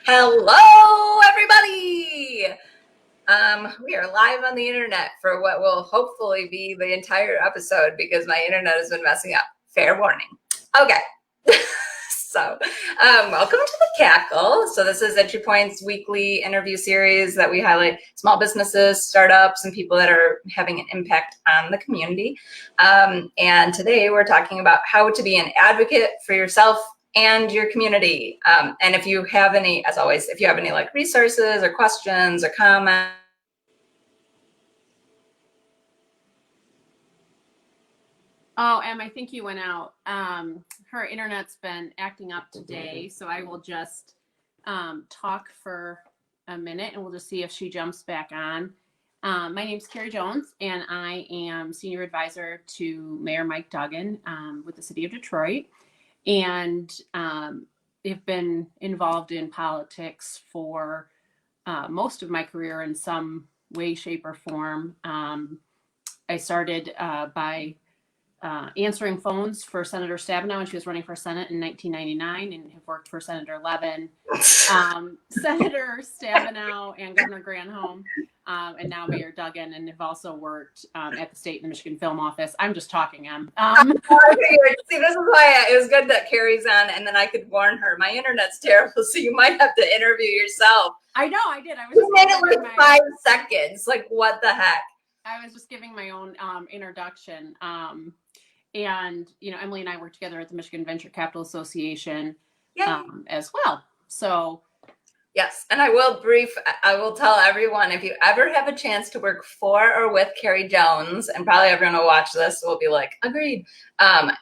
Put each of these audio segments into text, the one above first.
Hello, everybody. We are live on the internet for what will hopefully be the entire episode because my internet has been messing up. Fair warning. Okay. So, welcome to the Cackle. So this is EntryPoint's weekly interview series that we highlight small businesses, startups, and people that are having an impact on the community. And today we're talking about how to be an advocate for yourself and your community. And if you have any, as always, if you have any like resources or questions or comments, Oh, Em, I think you went out. Her internet's been acting up today, so I will just talk for a minute and we'll just see if she jumps back on. My name's Carrie Jones, and I am Senior Advisor to Mayor Mike Duggan with the City of Detroit. And have been involved in politics for most of my career in some way, shape, or form. I started by answering phones for Senator Stabenow when she was running for Senate in 1999, and have worked for Senator Levin, Senator Stabenow, and Governor Granholm, and now Mayor Duggan, and have also worked at the state and the Michigan Film Office. I'm just talking, Em. See, this is why it was good that Carrie's on, and then I could warn her. My internet's terrible, so you might have to interview yourself. I know, I did. I was You made it like 5 seconds. Like, what the heck? I was just giving my own introduction. And, you know, Emily and I work together at the Michigan Venture Capital Association as well. So, yes. And I will tell everyone, if you ever have a chance to work for or with Carrie Jones, and probably everyone will watch this will be like, agreed.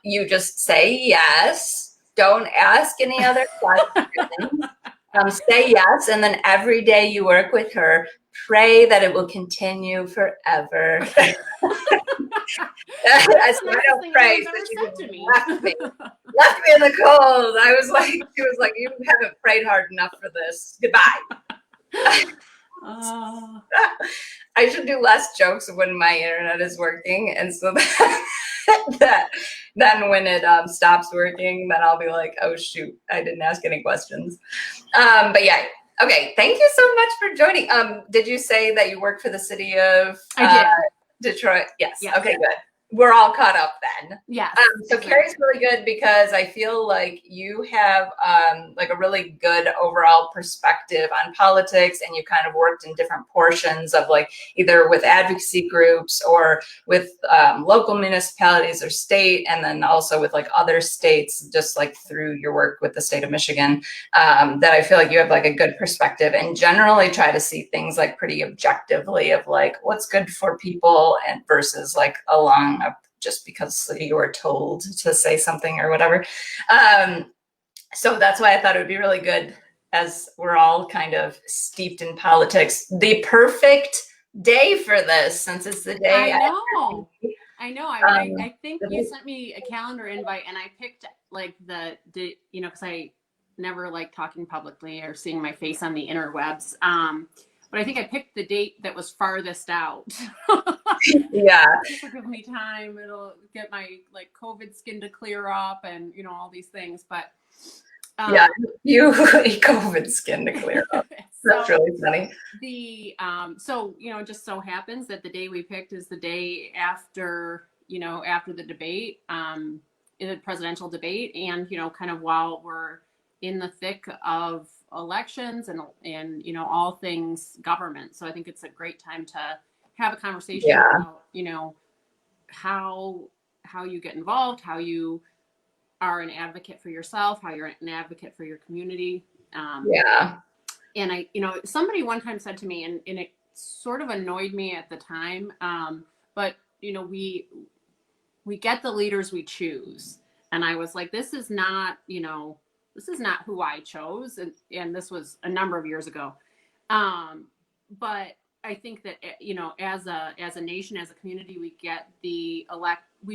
You just say yes. Don't ask any other questions. Say yes. And then every day you work with her, pray that it will continue forever. I don't pray. So she left me in the cold. I was like, she was like, you haven't prayed hard enough for this. Goodbye. I should do less jokes when my internet is working, and so that then when it stops working, then I'll be like, oh shoot, I didn't ask any questions. But yeah. Okay, thank you so much for joining. Did you say that you work for the city of Detroit? Yes. Okay, good. We're all caught up then. Yeah. So Carrie's really good because I feel like you have like a really good overall perspective on politics, and you kind of worked in different portions of like either with advocacy groups or with local municipalities or state, and then also with like other states, just like through your work with the state of Michigan, that I feel like you have like a good perspective and generally try to see things like pretty objectively of like what's good for people and versus like along just because you were told to say something or whatever. So that's why I thought it would be really good, as we're all kind of steeped in politics, the perfect day for this, since it's the day. I know. I think you sent me a calendar invite, and I picked like the you know, because I never like talking publicly or seeing my face on the interwebs. But I think I picked the date that was farthest out. Yeah. It'll give me time. It'll get my like COVID skin to clear up, and you know, all these things. But yeah, you COVID skin to clear up. That's really funny. So you know, it just so happens that the day we picked is the day after, you know, after the debate, the presidential debate, and you know, kind of while we're in the thick of elections and you know, all things government. So I think it's a great time to have a conversation about, you know, how you get involved, how you are an advocate for yourself, how you're an advocate for your community. And I, you know, somebody one time said to me, and it sort of annoyed me at the time, but you know, we get the leaders we choose. And I was like, this is not, you know, this is not who I chose. And this was a number of years ago. But I think that, you know, as a nation, as a community, we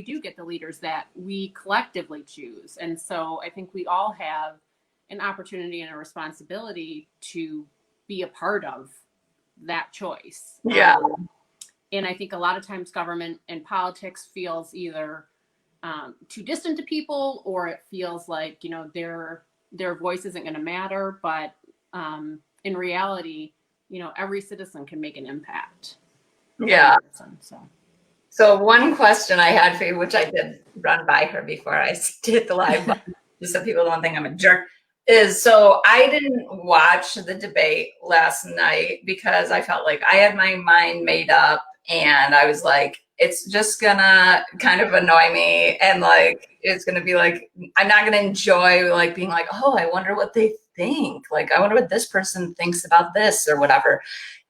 do get the leaders that we collectively choose. And so I think we all have an opportunity and a responsibility to be a part of that choice. Yeah. And I think a lot of times government and politics feels either too distant to people, or it feels like, you know, their voice isn't going to matter. But in reality, every citizen can make an impact. Yeah. So. So one question I had for you, which I did run by her before I hit the live button, just so people don't think I'm a jerk, is so I didn't watch the debate last night because I felt like I had my mind made up and I was like, it's just gonna kind of annoy me and like it's gonna be like I'm not gonna enjoy like being like, oh, I wonder what they think. Like I wonder what this person thinks about this or whatever.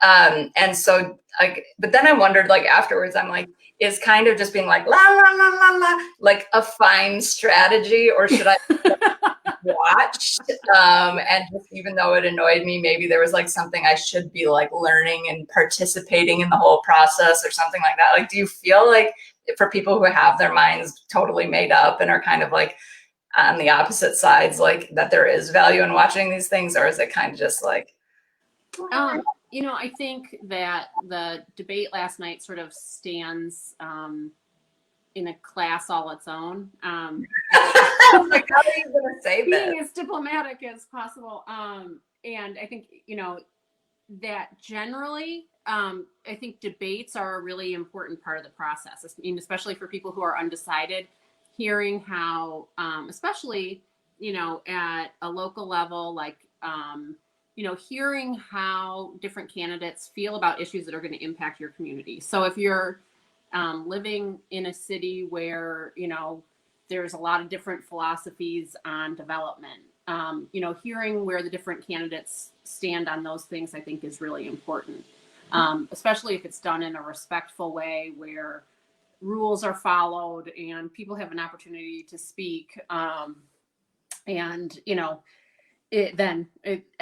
And so like, but then I wondered like afterwards, I'm like, is kind of just being like la la la la la like a fine strategy, or should I watch and just even though it annoyed me, maybe there was like something I should be like learning and participating in the whole process or something like that. Like, do you feel like for people who have their minds totally made up and are kind of like on the opposite sides, like that there is value in watching these things, or is it kind of just like I think that the debate last night sort of stands in a class all its own. like, how are you going to say being as diplomatic as possible. And I think, that generally, I think debates are a really important part of the process. I mean, especially for people who are undecided, hearing how, especially, at a local level, like, hearing how different candidates feel about issues that are going to impact your community. So if you're living in a city where, there's a lot of different philosophies on development, hearing where the different candidates stand on those things, I think is really important, especially if it's done in a respectful way where rules are followed and people have an opportunity to speak. I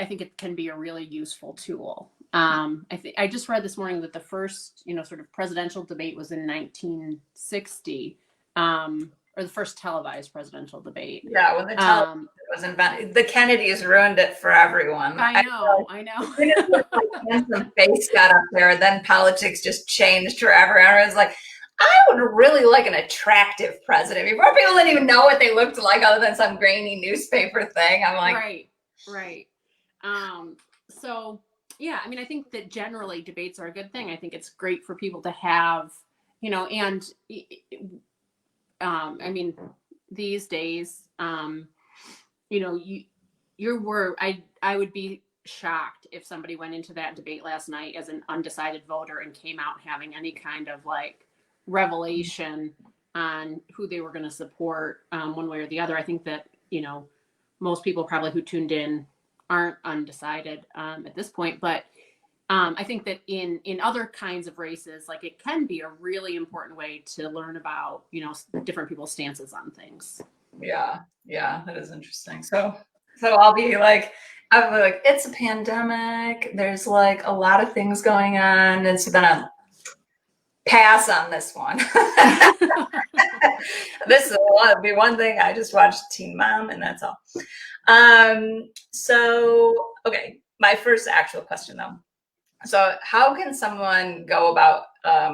think it can be a really useful tool. I just read this morning that the first, sort of presidential debate was in 1960, or the first televised presidential debate. Yeah, when the television was invented, the Kennedys ruined it for everyone. I know. Some face got up there, then politics just changed forever. Everyone was like, I would really like an attractive president. Before people didn't even know what they looked like other than some grainy newspaper thing. I'm like, right. So yeah, I mean, I think that generally debates are a good thing. I think it's great for people to have, and I mean, these days, I would be shocked if somebody went into that debate last night as an undecided voter and came out having any kind of like revelation on who they were going to support one way or the other. I think that, most people probably who tuned in aren't undecided at this point, but I think that in other kinds of races, like it can be a really important way to learn about, different people's stances on things. Yeah, that is interesting. So I'll be like, it's a pandemic. There's like a lot of things going on. And so then I'll pass on this one. This will be one thing. I just watched Teen Mom and that's all. So, okay, my first actual question though. So how can someone go about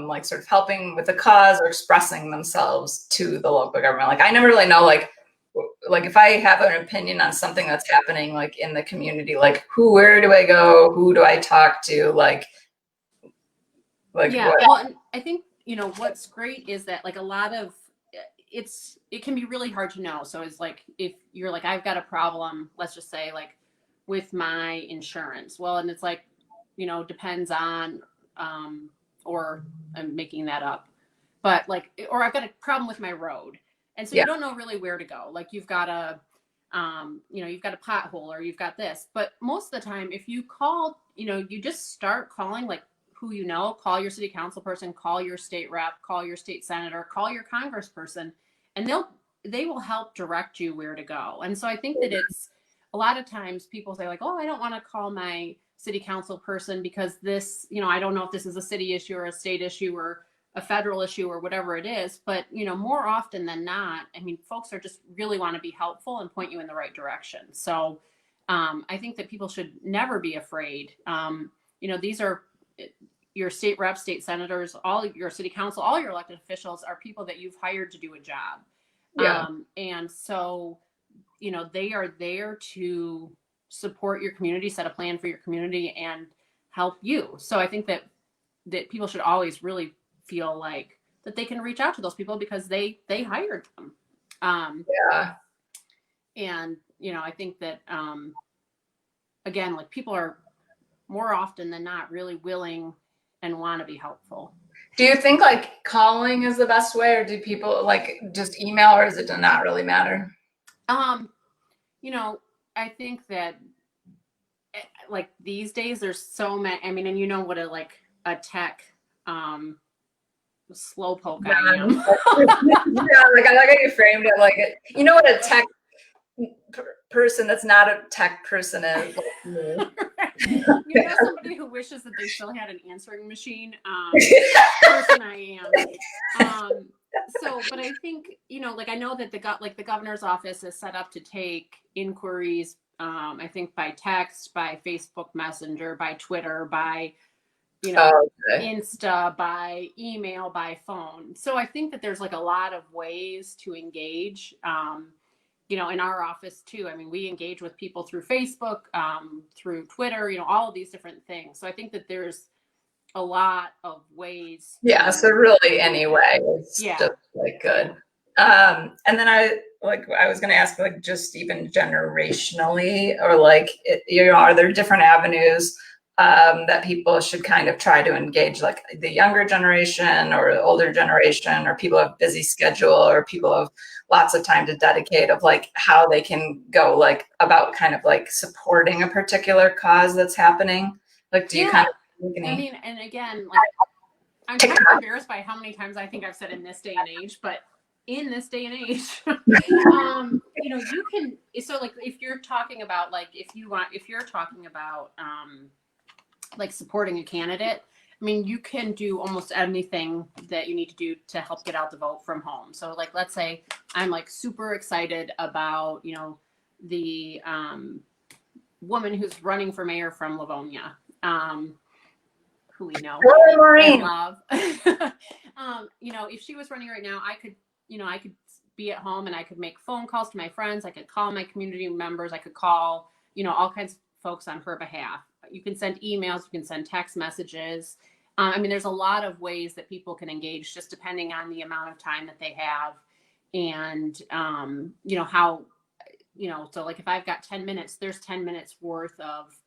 like sort of helping with a cause or expressing themselves to the local government? Like I never really know like if I have an opinion on something that's happening like in the community, like where do I go? Who do I talk to? Like yeah, well, and I think, what's great is that like a lot of it can be really hard to know. So it's like, if you're like, I've got a problem, let's just say like with my insurance. Well, and it's like, depends on, or I'm making that up, but like, or I've got a problem with my road. And so you don't know really where to go. Like you've got you've got a pothole or you've got this, but most of the time, if you call, you just start calling like who call your city council person, call your state rep, call your state senator, call your congressperson, and they will help direct you where to go. And so I think that it's a lot of times people say like, oh, I don't want to call my city council person because this, I don't know if this is a city issue or a state issue or a federal issue or whatever it is. But, more often than not, I mean, folks are just really want to be helpful and point you in the right direction. So I think that people should never be afraid. These are your state reps, state senators, all your city council, all your elected officials are people that you've hired to do a job. And so, they are there to support your community, set a plan for your community, and help you. So I think that people should always really feel like that they can reach out to those people because they hired them. Yeah. And, I think that, again, like people are more often than not really willing and want to be helpful. Do you think like calling is the best way, or do people like just email, or does it not really matter? I think that like these days there's so many, I mean, and what a tech, slowpoke I am. Yeah, like I like how you framed it. Like, what a tech person that's not a tech person is. Somebody who wishes that they still had an answering machine. Person I am. But I think I know that the governor's office is set up to take inquiries. I think by text, by Facebook Messenger, by Twitter, by Insta, by email, by phone. So I think that there's like a lot of ways to engage. In our office too. I mean, we engage with people through Facebook, through Twitter, all of these different things. So I think that there's a lot of ways. Yeah. So really anyway, it's just like good. And then I was going to ask like just even generationally, or like, are there different avenues that people should kind of try to engage, like the younger generation or the older generation, or people have busy schedule, or people have lots of time to dedicate, of like how they can go like about kind of like supporting a particular cause that's happening? Like, do you kind of I mean, and again, like I'm kind of embarrassed by how many times I think I've said in this day and age, but in this day and age, you can, so like if you're talking about like, if you're talking about like supporting a candidate, I mean, you can do almost anything that you need to do to help get out the vote from home. So like, let's say I'm like super excited about, the woman who's running for mayor from Livonia, who we know and love. If she was running right now, I could be at home and I could make phone calls to my friends. I could call my community members. I could call, all kinds of folks on her behalf. You can send emails, you can send text messages. I mean, there's a lot of ways that people can engage, just depending on the amount of time that they have. And, how, so like if I've got 10 minutes, there's 10 minutes worth of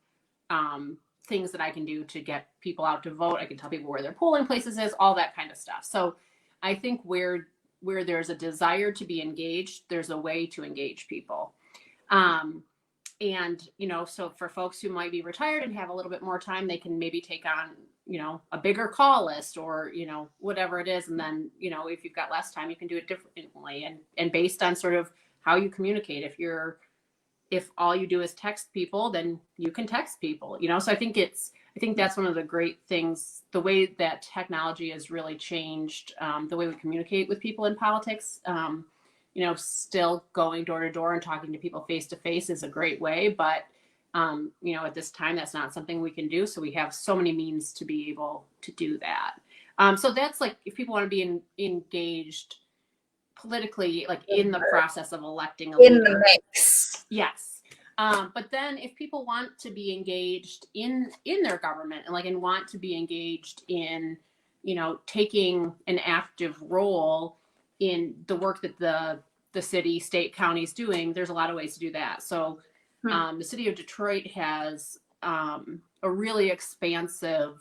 things that I can do to get people out to vote. I can tell people where their polling places is, all that kind of stuff. So I think where there's a desire to be engaged, there's a way to engage people. And, so for folks who might be retired and have a little bit more time, they can maybe take on, a bigger call list, or, whatever it is. And then, if you've got less time, you can do it differently and based on sort of how you communicate. If all you do is text people, then you can text people, so I think that's one of the great things, the way that technology has really changed the way we communicate with people in politics. Still going door to door and talking to people face to face is a great way, but at this time, that's not something we can do. So we have so many means to be able to do that. So that's like, if people want to be engaged politically, like in the process of electing a leader. In the mix. Yes. But then if people want to be engaged in their government and want to be engaged in, taking an active role in the work that the city, state, county is doing, there's a lot of ways to do that. So the city of Detroit has a really extensive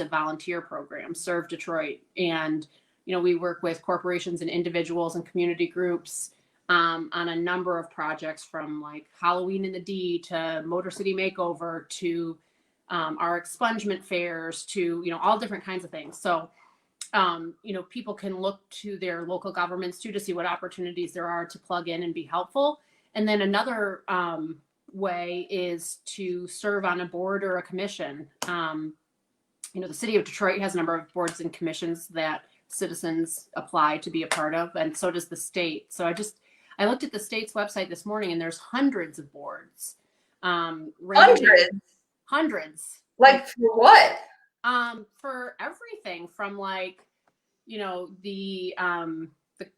volunteer program, Serve Detroit. And, we work with corporations and individuals and community groups on a number of projects, from like Halloween in the D to Motor City Makeover to our expungement fairs to, all different kinds of things. So people can look to their local governments too to see what opportunities there are to plug in and be helpful. And then another way is to serve on a board or a commission. The city of Detroit has a number of boards and commissions that citizens apply to be a part of, and so does the state. So I looked at the state's website this morning, and there's hundreds of boards. Hundreds. Like for what? For everything from the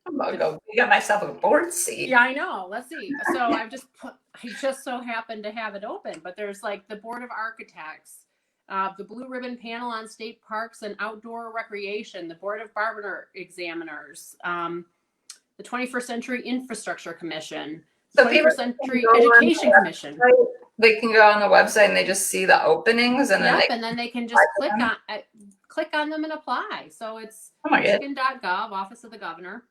I'm gonna go get myself a board seat. Yeah, I know. Let's see. So I just so happened to have it open, but there's like the Board of Architects, the Blue Ribbon Panel on State Parks and Outdoor Recreation, the Board of Barber Examiners, the 21st Century Infrastructure Commission, So 21st Century Education Commission. They can go on the website and they just see the openings, and then they can just click on them and apply. So it's Michigan.gov, Office of the Governor,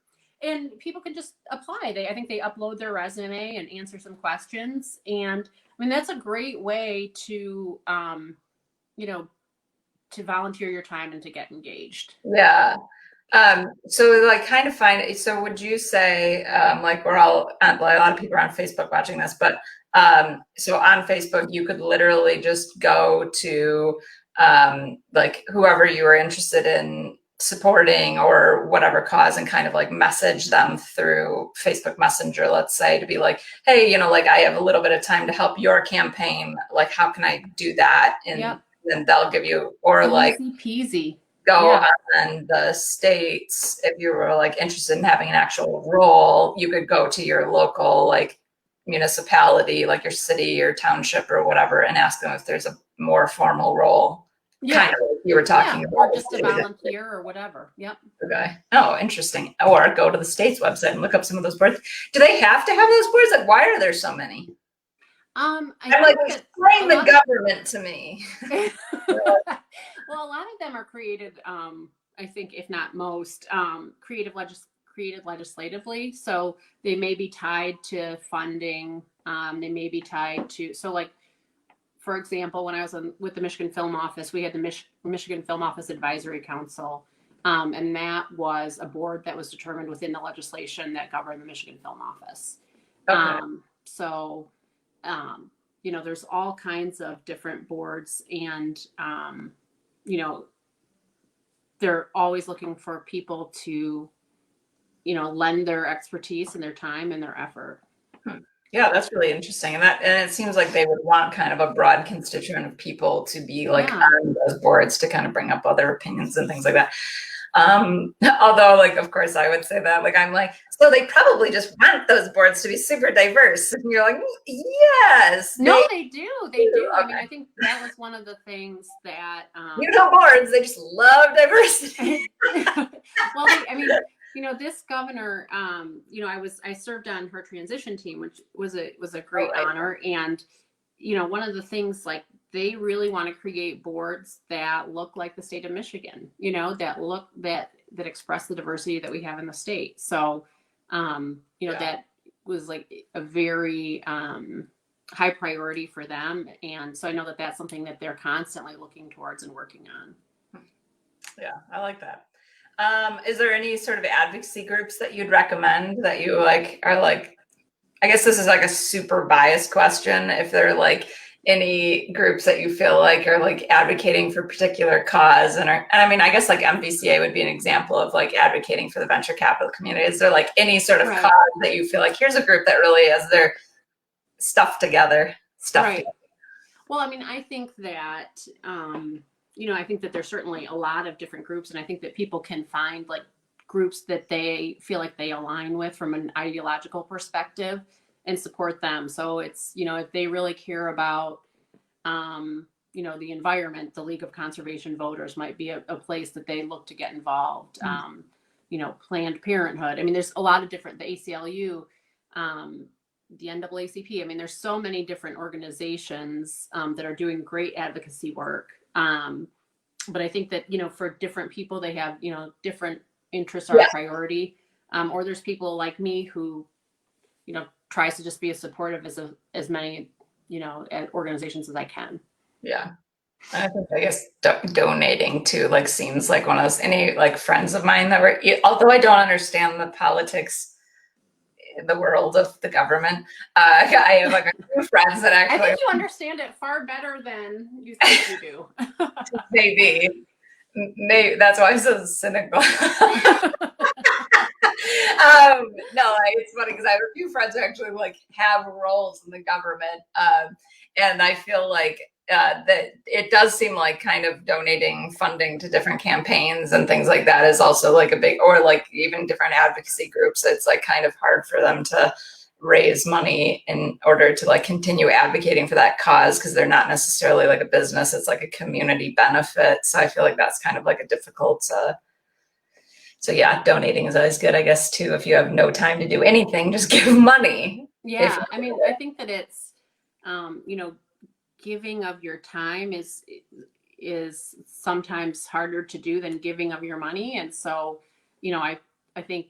and people can just apply. I think they upload their resume and answer some questions, and I mean that's a great way to to volunteer your time and to get engaged. Yeah. So like kind of find, so would you say, like we're all, a lot of people are on Facebook watching this, but, so on Facebook, you could literally just go to, like whoever you were interested in supporting or whatever cause and kind of like message them through Facebook Messenger, let's say, to be like, hey, like I have a little bit of time to help your campaign. Like, how can I do that? And then they'll give you, or like easy peasy. Go on the states, if you were like interested in having an actual role, you could go to your local like municipality, like your city or township or whatever, and ask them if there's a more formal role. Kind of like you were talking about. Or just a volunteer or whatever. Yep. Okay. Oh, interesting. Or go to the state's website and look up some of those boards. Do they have to have those boards? Like, why are there so many? I'm like, explain the government to me. Well, a lot of them are created, I think, if not most, created legislatively. So they may be tied to funding. They may be tied to, so like, for example, when I was with the Michigan Film Office, we had the Michigan Film Office Advisory Council. And that was a board that was determined within the legislation that governed the Michigan Film Office. Okay. There's all kinds of different boards, and, they're always looking for people to, lend their expertise and their time and their effort. Yeah, that's really interesting. And it seems like they would want kind of a broad constituent of people to be like on those boards to kind of bring up other opinions and things like that. Although, like, of course, I would say that, like, I'm like, so they probably just want those boards to be super diverse. And you're like, yes. No, they do. They do. Okay. I mean, I think that was one of the things that, boards, they just love diversity. Well, this governor, I served on her transition team, which was a great honor. And, one of the things, like, they really want to create boards that look like the state of Michigan, that express the diversity that we have in the state. So, that was like a very high priority for them. And so I know that that's something that they're constantly looking towards and working on. Yeah, I like that. Is there any sort of advocacy groups that you'd recommend that you like are like, I guess this is like a super biased question, if they're like any groups that you feel like are like advocating for a particular cause, and I mean, I guess like MVCA would be an example of like advocating for the venture capital community. Is there like any sort of cause that you feel like here's a group that really has their stuff together? Well, I mean, I think that, I think that there's certainly a lot of different groups, and I think that people can find like groups that they feel like they align with from an ideological perspective and support them. So it's, if they really care about, the environment, the League of Conservation Voters might be a place that they look to get involved. Planned Parenthood. I mean, there's a lot of different, the ACLU, the NAACP. I mean, there's so many different organizations that are doing great advocacy work. But I think that, for different people, they have, different interests are a priority. Or there's people like me who, tries to just be as supportive as many, organizations as I can. Yeah. I think, I guess donating to like seems like one of those, any like friends of mine that were, although I don't understand the politics in the world of the government, I have like a few friends that actually. I think you understand it far better than you think you do. Maybe that's why I'm so cynical. No, it's funny because I have a few friends who actually like have roles in the government, and I feel like that it does seem like kind of donating funding to different campaigns and things like that is also like a big, or like even different advocacy groups. It's like kind of hard for them to raise money in order to like continue advocating for that cause because they're not necessarily like a business. It's like a community benefit. So I feel like that's kind of like a difficult. So yeah, donating is always good, I guess, too. If you have no time to do anything, just give money. Yeah, I mean, I think that it's, you know, giving of your time is sometimes harder to do than giving of your money, and so, you know, I think,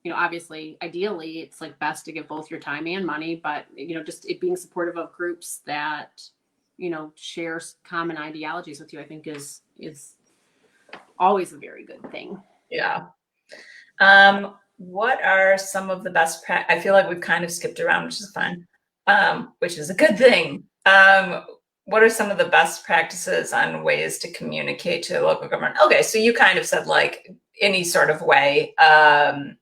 you know, obviously, ideally, it's like best to give both your time and money, but you know, just it being supportive of groups that, you know, share common ideologies with you, I think is always a very good thing. Yeah. What are some of the best I feel like we've kind of skipped around, which is fine, which is a good thing. What are some of the best practices on ways to communicate to local government? Okay, so you kind of said like any sort of way, and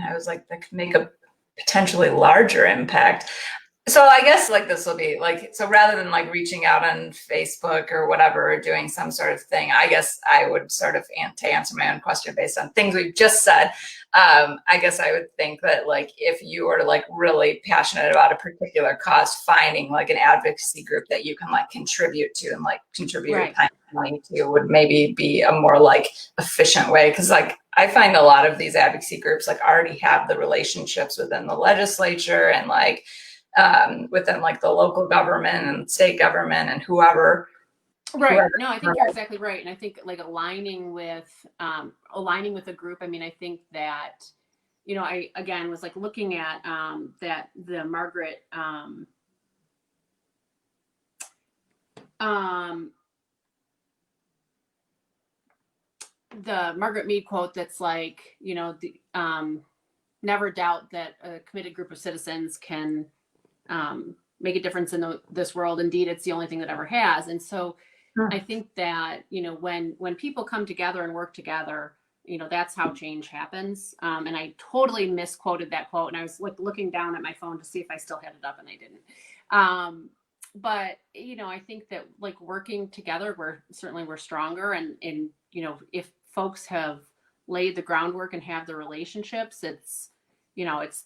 I was like, that could make a potentially larger impact. So I guess like this will be like, so rather than like reaching out on Facebook or whatever, or doing some sort of thing, I guess I would sort of, to answer my own question based on things we've just said, I guess I would think that like, if you were like really passionate about a particular cause, finding like an advocacy group that you can like contribute to and like contribute your time and money to would maybe be a more like efficient way. Cause like, I find a lot of these advocacy groups like already have the relationships within the legislature and like, within like the local government and state government and whoever. Right. No, I think you're exactly right. And I think like aligning with a group, I mean, I think that, you know, I, again, was like looking at that the Margaret Mead quote that's like, you know, never doubt that a committed group of citizens can make a difference in this world. Indeed, it's the only thing that ever has. And so I think that, you know, when people come together and work together, you know, that's how change happens. And I totally misquoted that quote. And I was like looking down at my phone to see if I still had it up, and I didn't. But, you know, I think that like working together, we're stronger. And, you know, if folks have laid the groundwork and have the relationships, it's, you know, it's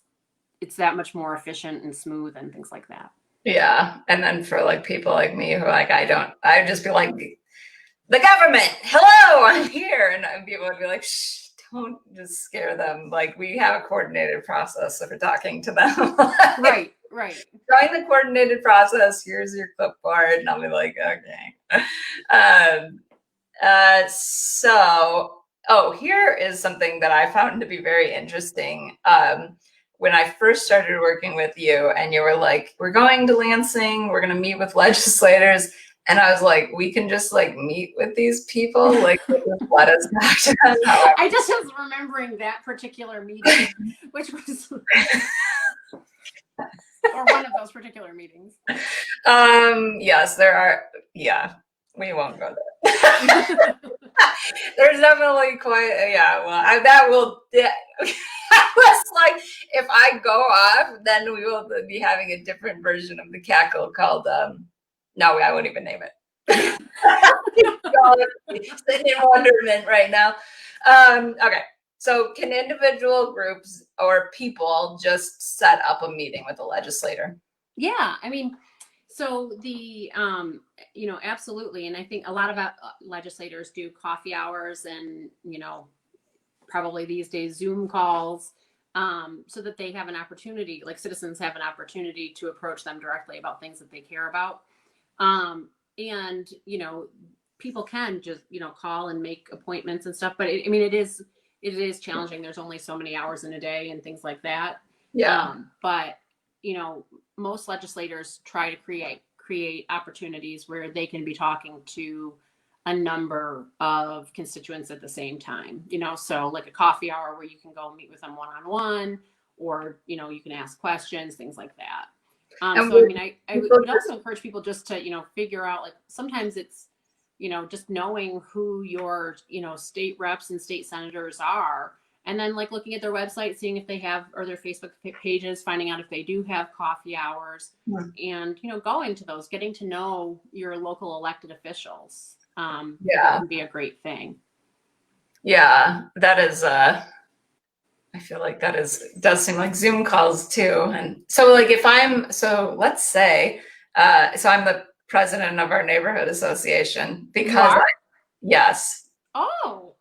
that much more efficient and smooth and things like that. Yeah. And then for like people like me who like, I'd just be like, the government, hello, I'm here. And people would be like, shh, don't just scare them. Like we have a coordinated process if we're talking to them. Right. Join the coordinated process. Here's your clipboard. And I'll be like, okay. Here is something that I found to be very interesting. When I first started working with you and you were like, we're going to Lansing, we're going to meet with legislators. And I was like, we can just like meet with these people, like let us back to them. I just was remembering that particular meeting, which was, or one of those particular meetings. Yes, there are. Yeah, we won't go there. There's definitely quite, yeah, well, that will, yeah. I was like, if I go off, then we will be having a different version of the Cackle called, no, I won't even name it. Sitting in wonderment right now. Okay, so can individual groups or people just set up a meeting with a legislator? Yeah, I mean, so the, you know, absolutely. And I think a lot of legislators do coffee hours and, you know, probably these days Zoom calls, so that they have an opportunity, like citizens have an opportunity to approach them directly about things that they care about. And, you know, people can just, you know, call and make appointments and stuff, but I mean, it is challenging. There's only so many hours in a day and things like that. Yeah. But, you know, most legislators try to create opportunities where they can be talking to a number of constituents at the same time, you know, so like a coffee hour where you can go meet with them one-on-one, or, you know, you can ask questions, things like that. So, I mean, I would also encourage people just to, you know, figure out, like, sometimes it's, you know, just knowing who your, you know, state reps and state senators are, And then like looking at their website, seeing if they have, or their Facebook pages, finding out if they do have coffee hours, and, you know, going to those, getting to know your local elected officials. That would be a great thing. Yeah, that is, I feel like that does seem like Zoom calls too. And so like so let's say, so I'm the president of our neighborhood association because yes. Oh,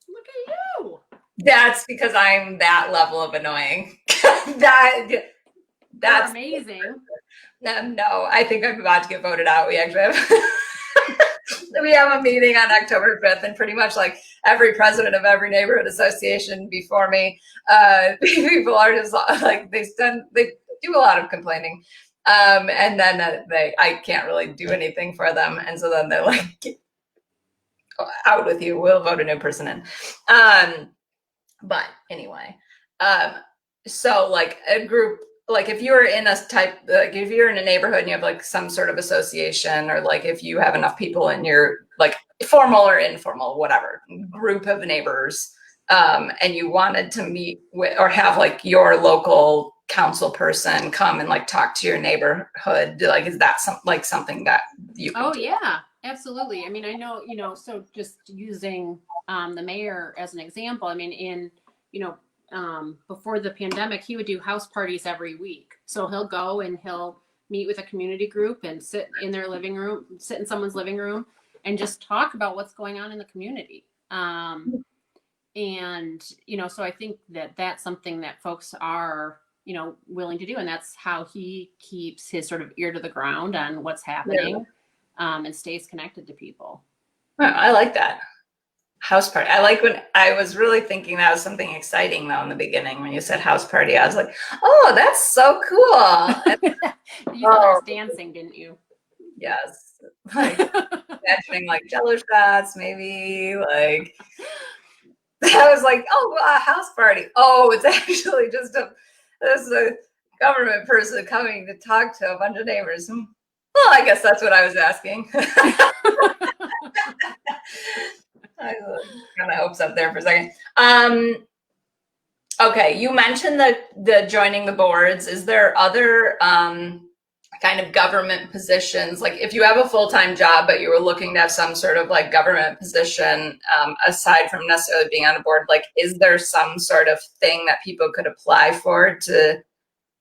look at you. That's because I'm that level of annoying. That's amazing. No, I think I'm about to get voted out. We actually have we have a meeting on October 5th, and pretty much like every president of every neighborhood association before me, people are just like they do a lot of complaining, and then I can't really do anything for them, and so then they're like, out with you, we'll vote a new person in. But anyway, so like a group, like if you're in a type, like if you're in a neighborhood and you have like some sort of association, or like if you have enough people in your like formal or informal, whatever group of neighbors, and you wanted to meet with or have like your local council person come and like talk to your neighborhood, like is that something that you can do? Yeah, absolutely. I mean, I know, you know, so just using the mayor as an example, I mean, in, you know, before the pandemic, he would do house parties every week. So he'll go and he'll meet with a community group and sit in their living room, sit in someone's living room and just talk about what's going on in the community. And, you know, so I think that that's something that folks are, you know, willing to do. And that's how he keeps his sort of ear to the ground on what's happening, and stays connected to people. Oh, I like that. House party. I like when I was really thinking that was something exciting though in the beginning when you said house party. I was like, oh, that's so cool. You thought I was dancing, didn't you? Yes. Like imagining like Jello shots, maybe like I was like, oh, a house party. Oh, it's actually just a government person coming to talk to a bunch of neighbors. Well, I guess that's what I was asking. I got my hopes up there for a second. Okay, you mentioned the joining the boards. Is there other kind of government positions, like if you have a full-time job but you were looking to have some sort of like government position aside from necessarily being on a board, like is there some sort of thing that people could apply for to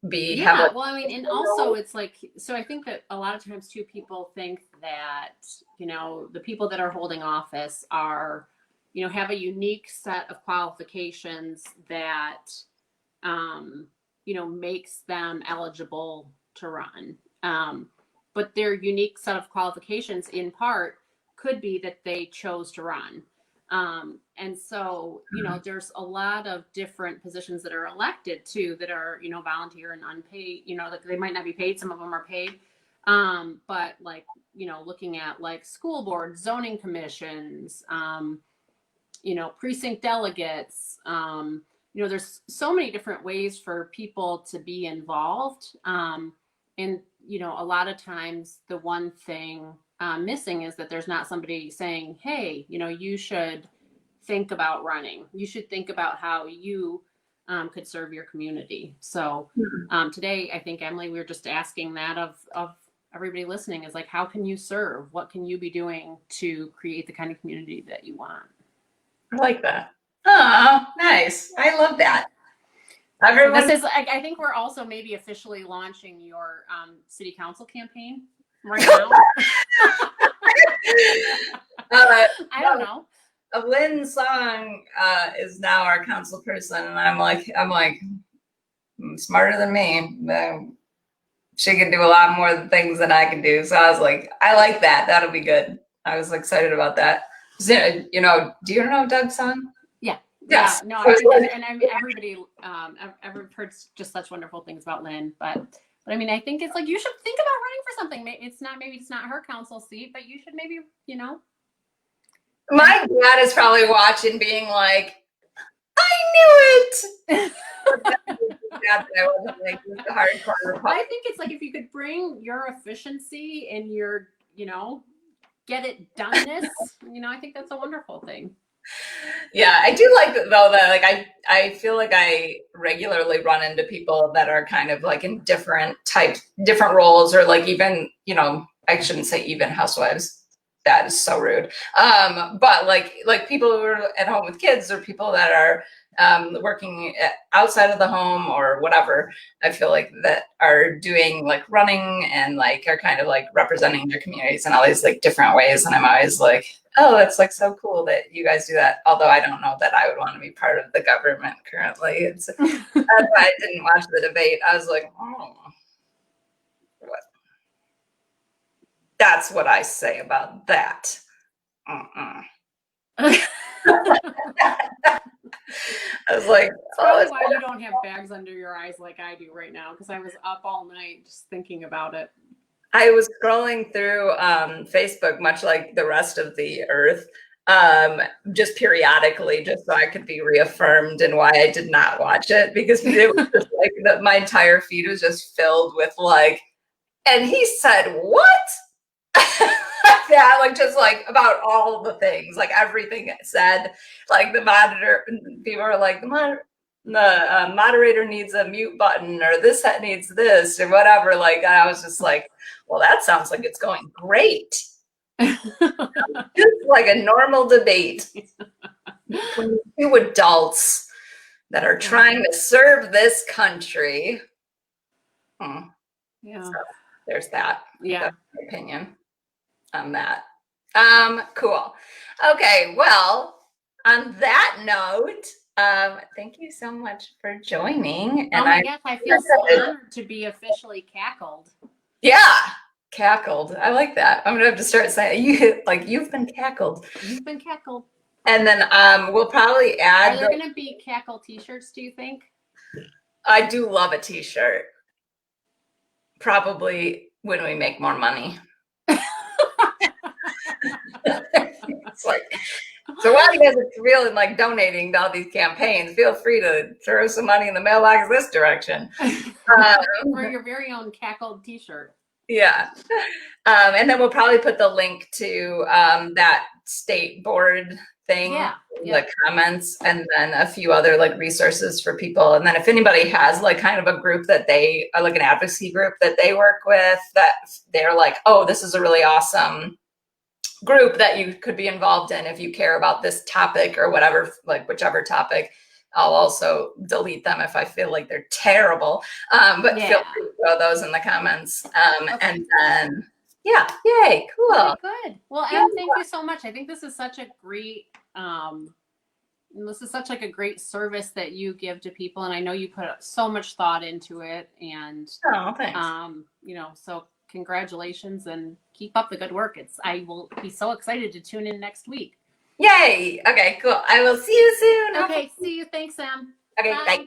be well, I mean, and also it's like, so I think that a lot of times too, people think that, you know, the people that are holding office are, you know, have a unique set of qualifications that, you know, makes them eligible to run. But their unique set of qualifications in part could be that they chose to run. And so, you know, there's a lot of different positions that are elected too, that are, you know, volunteer and unpaid, you know, like they might not be paid. Some of them are paid. But like, you know, looking at like school boards, zoning commissions, you know, precinct delegates, you know, there's so many different ways for people to be involved. And, you know, a lot of times the one thing missing is that there's not somebody saying, hey, you know, you should think about running. You should think about how you could serve your community. So today, I think, Emily, we were just asking that of everybody listening is like, how can you serve? What can you be doing to create the kind of community that you want? I like that. Oh, nice. I love that. Everyone, this is, I think we're also maybe officially launching your city council campaign right now. I don't know. Lynn Song is now our council person, and I'm like smarter than me. She can do a lot more things than I can do. So I was like, I like that. That'll be good. I was excited about that. You know, do you know Doug Song? Yeah. Yes. Yeah, no, I think and everybody, I've heard just such wonderful things about Lynn, but I mean, I think it's like, you should think about running for something. Maybe it's not her council seat, but you should maybe, you know. My dad is probably watching being like, I knew it. I think it's like, if you could bring your efficiency and your, you know, get it doneness, you know, I think that's a wonderful thing. Yeah, I do like though that like I feel like I regularly run into people that are kind of like in different roles, or like even, I shouldn't say even housewives. That is so rude. But like people who are at home with kids, or people that are working outside of the home or whatever. I feel like that are doing like running and like are kind of like representing their communities in all these like different ways. And I'm always like, oh, it's like so cool that you guys do that. Although I don't know that I would want to be part of the government currently. That's why I didn't watch the debate. I was like, oh, what? That's what I say about that. I was like, probably why you don't have bags under your eyes like I do right now, because I was up all night just thinking about it. I was scrolling through Facebook, much like the rest of the earth, just periodically, just so I could be reaffirmed in why I did not watch it, because it was just like my entire feed was just filled with like, and he said what? Yeah, like just like about all the things, like everything it said, like the monitor, people are like the moderator needs a mute button, or this needs this, or whatever. Like I was just like, well, that sounds like it's going great. Just like a normal debate between two adults that are trying to serve this country. Yeah. So there's that. Yeah. That's my opinion on that. Cool. Okay, well, on that note, thank you so much for joining. And I guess I feel so honored to be officially cackled. Yeah, cackled. I like that. I'm gonna have to start saying you've been cackled. You've been cackled. And then we'll probably add. Are there gonna be cackle t-shirts, do you think? I do love a t-shirt. Probably when we make more money. It's like, so while you guys are feeling like donating to all these campaigns, feel free to throw some money in the mailbox this direction. For your very own cackled t-shirt. Yeah. And then we'll probably put the link to that state board thing, the comments, and then a few other like resources for people. And then if anybody has like kind of a group that they like an advocacy group that they work with, that they're like, oh, this is a really awesome group that you could be involved in if you care about this topic or whatever, like whichever topic. I'll also delete them if I feel like they're terrible. But feel free to throw those in the comments. And then, yay, cool. Okay, good. Well, Em, thank you so much. I think this is such a great, like a great service that you give to people. And I know you put so much thought into it. And, thanks. So congratulations and keep up the good work. I will be so excited to tune in next week. Yay. Okay, cool. I will see you soon. Okay, see you. Thanks, Sam. Okay, bye.